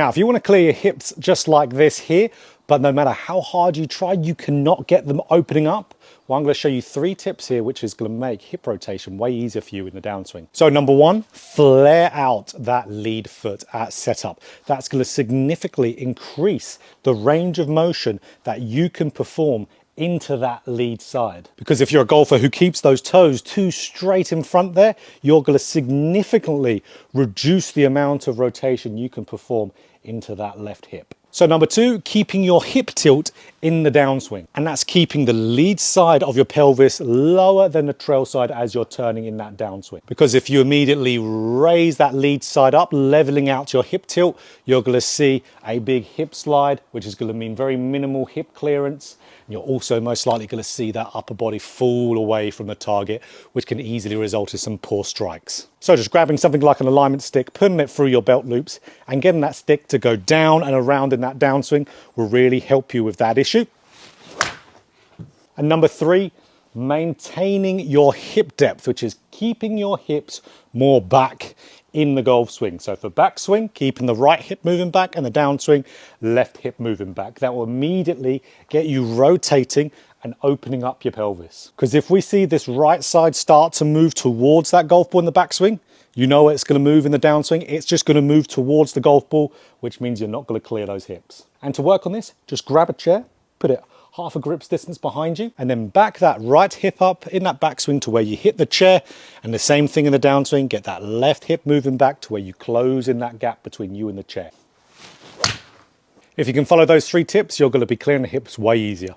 Now, if you want to clear your hips just like this here, but no matter how hard you try, you cannot get them opening up, well, I'm going to show you 3 tips here, which is going to make hip rotation way easier for you in the downswing. So number 1, flare out that lead foot at setup. That's going to significantly increase the range of motion that you can perform into that lead side. Because if you're a golfer who keeps those toes too straight in front there, you're going to significantly reduce the amount of rotation you can perform into that left hip. So number 2, keeping your hip tilt in the downswing. And that's keeping the lead side of your pelvis lower than the trail side as you're turning in that downswing. Because if you immediately raise that lead side up, leveling out your hip tilt, you're going to see a big hip slide, which is going to mean very minimal hip clearance. And you're also most likely going to see that upper body fall away from the target, which can easily result in some poor strikes. So just grabbing something like an alignment stick, putting it through your belt loops, and getting that stick to go down and around in that downswing will really help you with that issue. And number 3, maintaining your hip depth, which is keeping your hips more back in the golf swing. So for backswing, keeping the right hip moving back, and the downswing, left hip moving back. That will immediately get you rotating and opening up your pelvis. Because if we see this right side start to move towards that golf ball in the backswing, you know it's going to move in the downswing. It's just going to move towards the golf ball, which means you're not going to clear those hips. And to work on this, just grab a chair, put it half a grip's distance behind you, and then back that right hip up in that backswing to where you hit the chair, and the same thing in the downswing, get that left hip moving back to where you close in that gap between you and the chair. If you can follow those 3 tips, you're going to be clearing the hips way easier.